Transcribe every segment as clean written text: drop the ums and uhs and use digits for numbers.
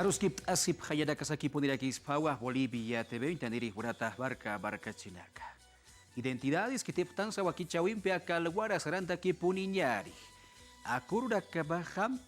Aruskip asip hayada kasaki punirakis pawa Bolivia TV intandiri hurata barca chinaka. Identidades que teptan sawakichawimpe akalwara saranta ki puninyari. Akurura kabaham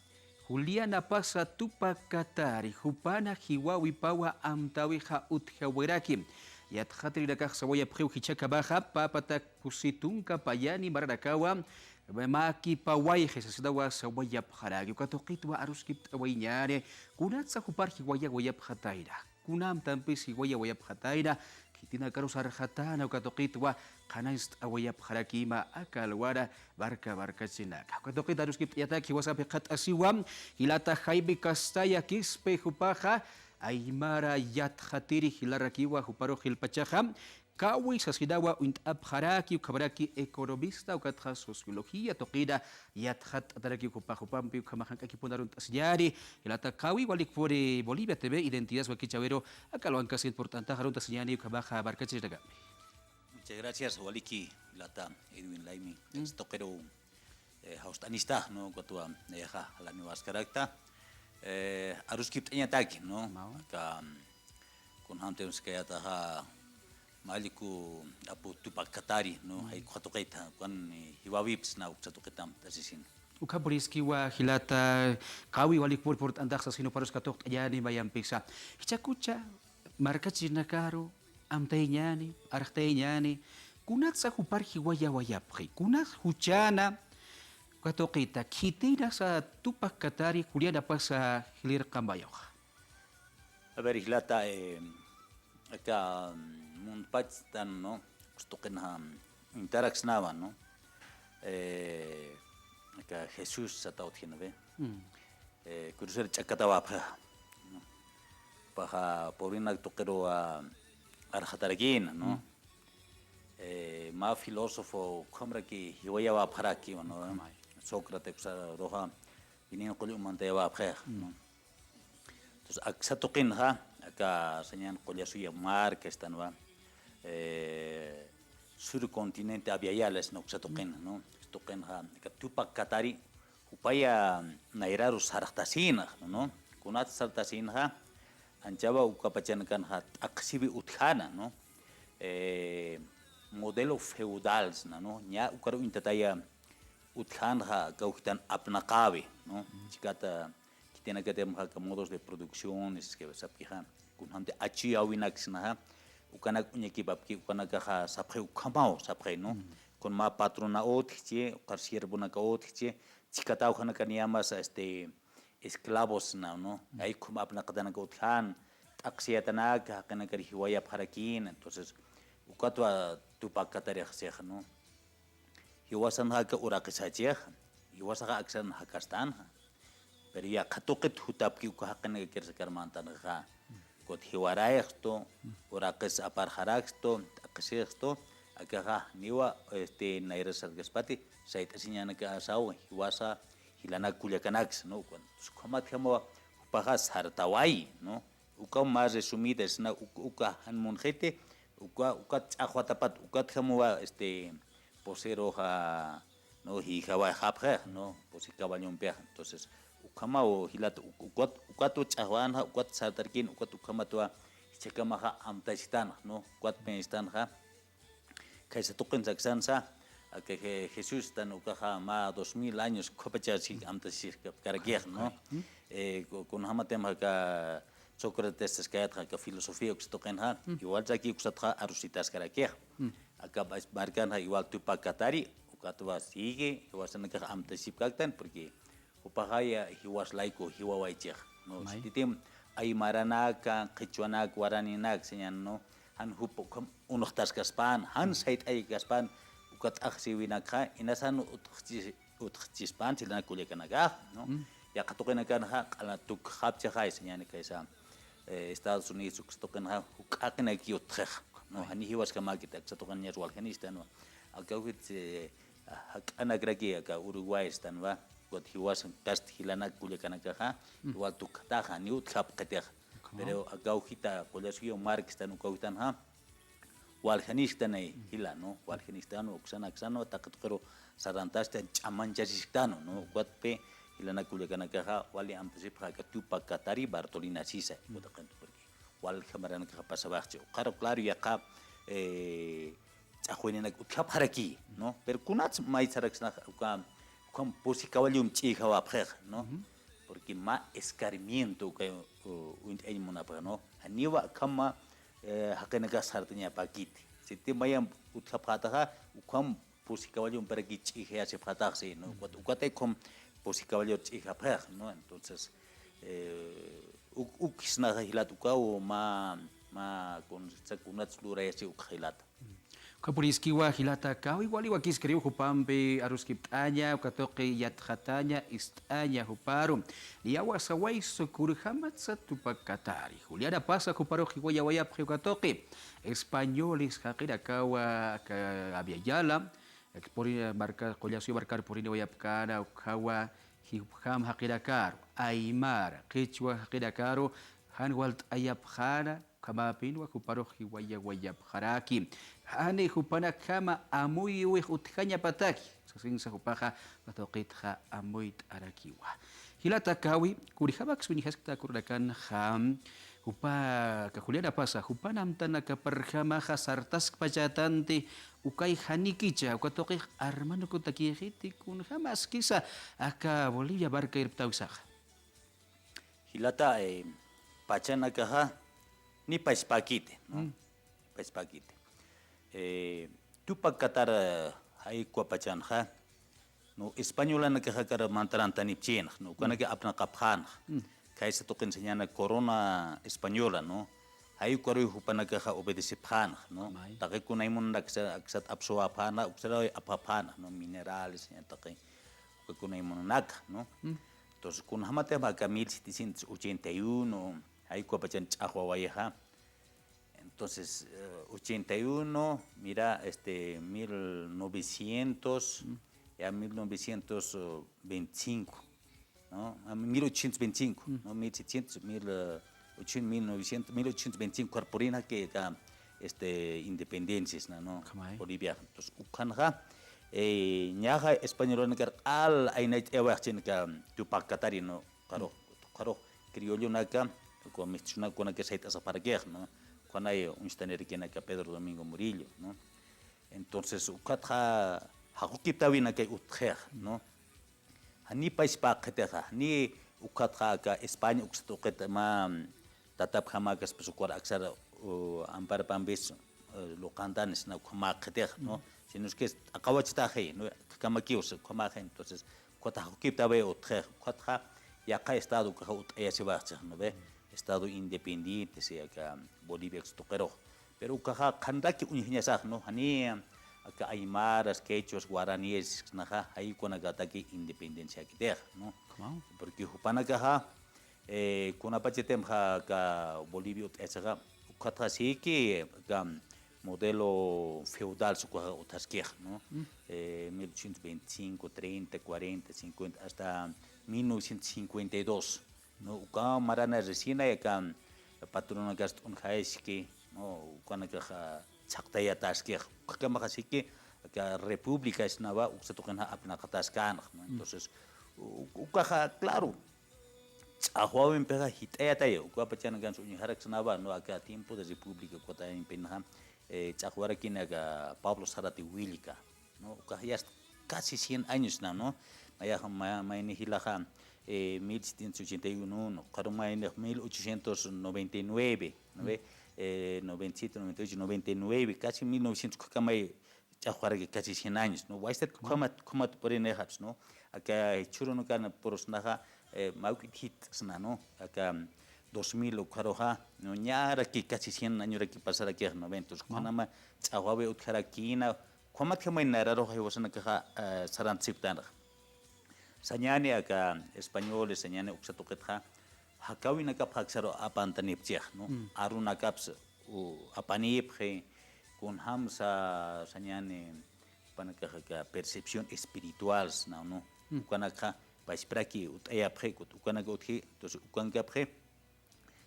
Juliana pasa tupa katari hupana hiwawi pawa amtawi ha uthaweraki. Yat hatri dakah sawaya priu hichaka baha papata kusitunka payani maradakawa maki pawai hesasdawa sawaya pharagi katokitwa aruskip tawainyare kunat sa hupar hiwaya wayap hataira kunam tampis hiwaya wayap hataira kitina karu sarhatana katokitwa kanais awayap harakima akalwara barca sinaka katokit aruskip yataki wasapi qat asiwam hilata haibi kastaya kispe hupaha Aymara yat hatiri hilarakiwa huparo hilpachaham kawi sasidawa unt abharaki ukabaraki ekonomista ukatha sosiología toqida yat hat ataraki hupahupampi ukamahan akipunarun tasyari hilata kawi walik pore Bolivia TV identidad wakichavero akalwan kasi importante harun tasyani ukabaha barkachiraga. Muchas gracias waliki hilata Edwin Laimi toqero haustanista no katua neha la nuevas karakta harus kita nyataki no ka kun hantem sekaya taha maliku apu tupak katari no hai khatokaita kan hiwawips na uksatokitam tasisin Ukaburiski wa hilata kawi walik pur andak sa sino paros katok ayani mayam pisa hichakucha markachi nakaro amtainyani arhtainyani kunat sa hupar hiwaya wayapri kunat huchana Katokita kitira sa tupak katari Juliana pasa hilir kambayo. A ver, hilata acá munpach tan no gustoken interax nava no acá Jesús sa tao tiene ve kurusir chakatawa paha porina tokero arhataragin no ma filósofo komra ki hiwaya paraki no Sócrates roja viniendo con un manteva prer no entonces aksatokin ha acá señan colla suya mar que están va sur continente abiayales no aksatokin no stokin ha que tupak katari upaya nairaru sartasina no kunat sartasina ha anjaba ukapachankan ha aksibi uthana no modelo feudals no nya ukaru intataya uthanha kaukitan apnaqawi no chikata kitena katem ha modos de producción es que sapija kunhante achi awinaxna ukanak unyekibabki ukanaka ha sapre ukamao sapre no con ma patrona otche qarsier bunaka otche chikata ukhanaka niamas esclavos no ay kum apnaqadana uthan taxiatanaka kanaka hiwaya pharakin entonces ukatwa tupak katari khseh no hiwasan haka urakisacheh hiwasaka aksan hakastan pero ya khatokit hutapki ukahakana kersekar mantan kha kot hiwaraysto urakis aparharaksto akasehsto akaha niwa nairasar gaspati sait asinyana ka asaw hiwasa hilana kulyakanax no kon sukamat hamo upahas hartawai no uka más resumidas na uka hanmonjete uka tsahwatapat uka hamo posero ha no hijawa hapre no posikabañompe entonces ukamao hilat ukatu chahwan ha ukat satarkin ukat ukamatwa chekama ha amtastan no ukat penstan ha kaisa token saksansa que Jesús tan ukaha ma 2000 años kopachasi amtasir karagier no con hamatem ha Sócrates escayat ka filosofía ukstoken ha igual zaki uksatha arusitas karagier acá marcan igual tupak katari ukatwa sigue hiwasan ka amtasip kaktan porque upahaya hiwas laiko hiwawaicheh no titim ay maranaka qichwanak waraninak señan no han hupokam unohtas kaspan han sait ay kaspan ukat akhsiwinaka inasan utkhchispan silana kulekanaka no ya katokenakan ha ala tuk khapchakhay señan kaisa Estados Unidos ukstoken ha ukakena kiotkheh no hani hiwas kamakita satokan nyas walgenista no akawit anagraki aka Uruguay stan va got hiwas kast hilana kulekanaka ha igual tuktaha ni utkap qateh pero akawita colegio Marx stan ukawitan ha walgenista nei hila no walgenista no uksana taqtqero sarantasta chamanchasistano no got pe hilana kuliakan kaha wali ampasip ka tupak katari Bartolina Sisa utakan pergi wal kamaran ka pasabache claro ya ka ajueni nak utkap haraki no pero kunat mai saraksna kam posi kawalium chiha wa no porque ma escarmiento que un ay mona no aniwa kama hakena ka sartanya pakiti siti mayam utkapata ukam posi kawalium para que chiha se patarse no ukate kom posi kawalium chiha no entonces ukisna hilat ukao ma con kunat slura ese ukhilat Kapuriskiwa hilata kau igual igual kis kriu hupambe arus kiptanya ukatoke yat khatanya istanya huparum liawa sawai sokurhamat satu pakatari juliana pasa kuparo hiwaya waya ukatoke españoles hakira kawa ka abiayala expori marca collacio marcar porine waya kana ukawa hipam hakira karo aymara quechua hakira karo hanwalt ayap khana kama pinwa kuparo hiwaya waya haraki hane hupana kama amui we utkanya pataki sasing sa hupaha patokit ha amuit arakiwa hilata kawi kurihaba ksunihas kita kurdakan ham hupa kakuliana pasa hupana amtana kaperhama hasartas pacatante ukai hanikicha ukatoki armano kutakihiti kun hamas kisa aka Bolivia barka irptausaha hilata pachana kaha ni paispakite no paispakite tupak katar hai kwa pachanha no española na kahakar mantaran tanip chien no kana ke apna kaphan kaisa to enseñana corona española no hai kwaru hupana kaha obedece phan no take kunai mun aksat apsoa phana uksara apaphana no minerales ya take kunai mun nak no entonces kun hamate ba 1781 hay Cuapachan Chahuahuayaja. Entonces, 81, mira, 1900, ya 1925, ¿no? 1825, ¿no? 1825, Corporina que independencias, ¿no? Bolivia. Entonces, Ukanja, Ñaja español, al Ainait Ewachin, Tupac Catarino, Caro, criollo, Naka, con Michuna, con que se asa para guerra, ¿no? Cuando hay un estaner que naca Pedro Domingo Murillo, ¿no? Entonces, Ukatra, Hakukiptawina que Utrecht, ¿no? Ni país pa keteha, ni Ukatra, España, Uxtoqueta, Tatap Hamakas, Pesucor, Axar, Ampar Pambis, Locandanes, no Kama Keteha, ¿no? Si no es que Akawachtaje, ¿no? Kamakios, Kamaje, entonces, Cuata Hakukiptawe Utrecht, Cuatra, y acá Estado que se va a hacer, ¿no ve? Estado independiente, sea que Bolivia Uxtoquero. Pero Ucaja, Kandaki Unijasaj, ¿no? Hania. Acá aymaras, quechos, guaraníes, naja, ahí con agataki independencia que deja, ¿no? Porque Jupanacaja, con apachetem ja Bolivia etcétera, ucatasi que modelo feudal su cuaja utasquej, ¿no? 1825, 30, 40, 50 hasta 1952, ¿no? Uca marana resina y acá patrona gast un jaeski, ¿no? Ucanacaja Chaktaya Taskir, Kakamasi que la República es Nava, Uxatocan Apnacatascan, entonces, Ucaja, claro, a Huawei pega hitaya, Ucapachan Gans Uniharax Nava, no acá tiempo de República, Cota en Penha, Chahuaraquina, Pablo Sarati Willica, no, Ucayas casi 100 años, ¿no? Mayaja, 1781, Carumay 1899, ¿no ve? 97, 98, 99, casi 1900, casi 100 años, ¿no? Guaystet, como por enejas, ¿no? Acá churo no gana por snaja, mauki hit, ¿no? Acá 2000 o caroja, no ñara que casi 100 años aquí pasar aquí, ¿no? Entonces, cuando más chahuave utjaraquina, como que me narraron que vos en acá sarantziptana. Sañane acá españoles, sañane uxatoquetja. Hakawin akapaksaro apantanipcheh, ¿no? Aruna kaps apanipje con hamsa sañane panaka percepción espiritual, ¿no? Ukanaka paispraki utayapje ukanaka utji, entonces ukankapje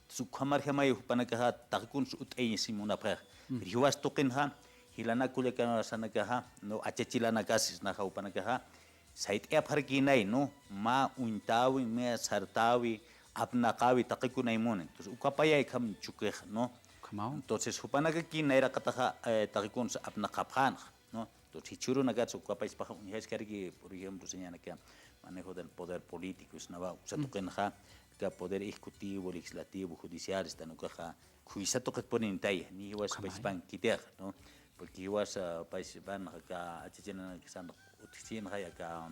su kamar jamay panaka takun utay simunapje. Riwas tokenha hilana kulekana sanakaha no achechilana kasis na upanaka sait harkinay no ma untawi me sartawi apnaqawi taqikunay mon entonces ukapayay kam chukej no Kamao. entonces hupanaka kinayra kataja taqikun sa apnaqapjan no entonces hichuru nagat ukapay paja unihaskargi por ejemplo señala que manejo del poder político es nava usatukenja que poder ejecutivo legislativo judicial está no caja juiza toques ponen tay ni was pan kiter no porque was país van acá achena que san oficina acá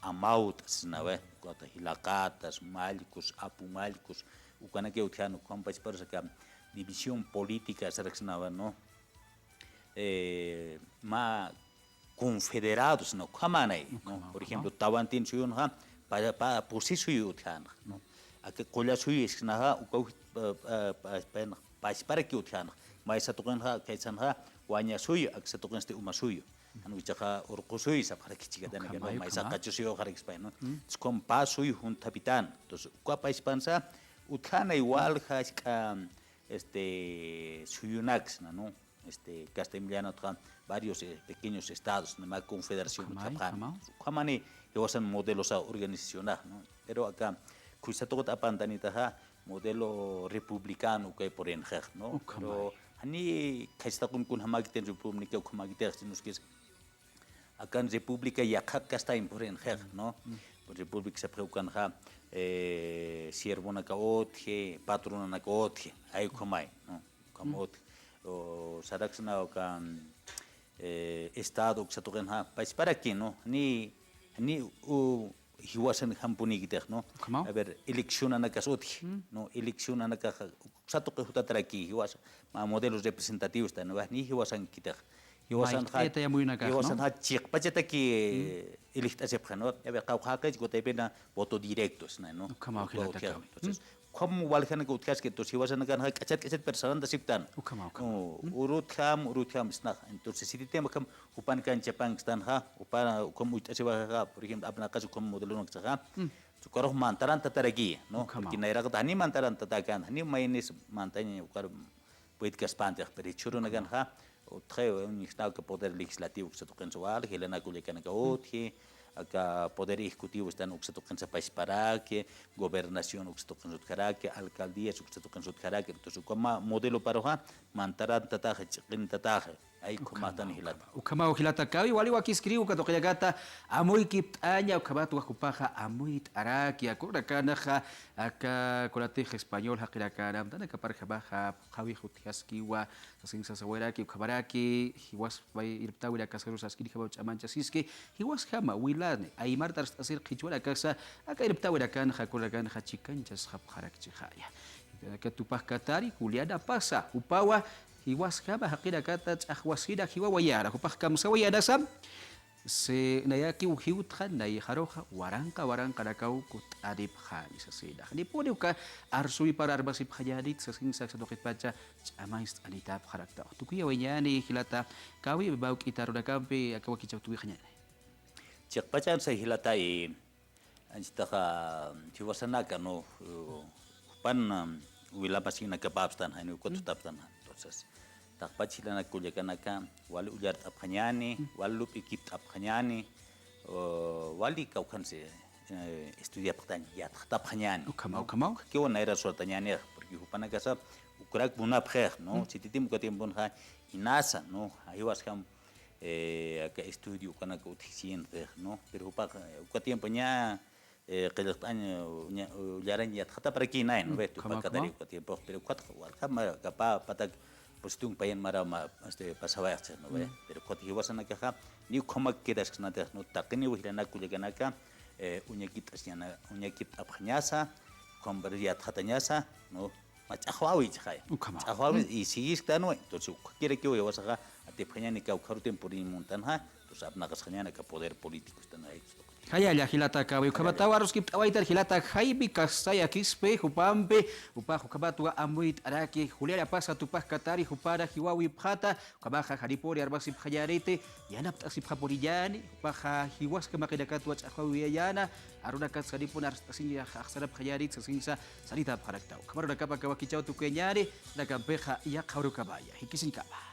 amautas nawe kota hilakatas malicos apumalicos ukana que utiano con país para acá división política seleccionaba no ma confederados no kamanay no por ejemplo tawantin suyun ha para posisuyo utiano no ake kola suyo es na ukau para que utiano mais satukan ha kaisan ha wanya suyo ak satukan este uma suyo anu bicara urkusuyo sa para que chica dan que no mais akacho suyo har explain no es con paso y un capitán entonces kwa país pansa utana igual has suyunax no castellano varios pequeños estados una confederación kamani yosan modelos organizacional no pero acá kuisa todo apantanita ha modelo republicano que por en no pero ani kaista kun hamagiten república hamagiten nos que acá en república ya está en por en no por república se preukan ha siervo na kaotje patrona na kaotje ay komai no kamot o saraxna kan estado que se toquen ha para que no ni hiwasan hampuni giter no a ver elección na kasotje no elección na ka sa toque jutatra aquí hiwas ma modelos representativos ta no ni hiwasan giter hiwasan ha chik pacheta que elegta se no a ver kauhaka es gotepena voto directos no entonces como walhan que utkas que to hiwasan kan ha kachat personas da siptan urut kham sna entonces si tema kam upan kan chapang stan ha upan como utasiwa por ejemplo apna caso como modelo no ka Sukaroh mantaran tataragi, no? Porque naira kata hani mantaran tatakan, hani mainis mantanya ukar puede que espante, pero churu nagan ha, o trae un estado que poder legislativo que se toquen su al, helena kulekan ka otje, acá poder ejecutivo están que se toquen sa país para que, gobernación que se toquen su carácter, alcaldía que se toquen su carácter, entonces como modelo para ha, mantaran tataje, chiqin tataje. Ay kumatan hilata. Ukama hilata kawi wali wakiskriu ka tokayagata amoy kiptanya ukabatu kupaha amoy araki akura kana ha aka kolate español hakira dana kaparja baja kawi hutiaski wa sasin sasawera ki ukabaraki hiwas bai irtawira kasaru saskiri kabau chamancha siski hiwas kama wilane ay martar asir qichwara kasa aka irtawira kan hakura kan hachikanchas habharak chihaya ka tupah katari kuliada pasa upawa hiwas kaba hakira kata ahwasida hiwa wayara kupah kam sawayada sam se nayaki uhiuthan nay haroha waranka nakau kut adip khani sasida ni pode ka arsui para arbasip khajadit sasin sa dokit baca amais anitap kharakta tukuya wanyani hilata kawi bau kita roda kampe akawa kicau tuwi khanya cek pacan sa hilata anjita ka hiwasana kano pan wilapasina kapapstan hainu kotutaptan entonces tak pachila na kulikan ka wali ujar apkhanyani walu pikip apkhanyani wali kaukan se estudia patan ya tapkhanyani kamau que ona era sortanyani porque upana kasa ukrak buna pher no sititim ko tiempon ha inasa no aywas kam ka estudio kana ko tixien no pero upa ko tiempo nya qilqtan yaran ya khata para ki nai no vetu pa kadari ko tiempo pero kwat wal kam kapa patak pues tung payan mara pasaba no ve pero cuando ibas a nacaja ni como que das que no takni wihana kuleganaka uñakit abhañasa convería tatanyasa no machahwawi chai chahwawi y si está no entonces quiere que yo vas a te pañani ka ukarutem por montanha pues abnagas hañana ka poder político están ahí Kaya ya hilata kawi ukabatawa ruskip awaitar hilata haibi kasaya kispe hupampe upahu kabatua amuit araki huliara pasa tupah katari hupara hiwawi phata kabaha haripori arbasip hayarete yana ptasip haporijani upaha hiwas kemakidakatu achahawi yana aruna kat sadipun arstasinya aksarap hayarit sesinsa salita pharaktaw kamaruna kapa kawaki chau tukenyari nakampeha ya khawru kabaya hikisinkaba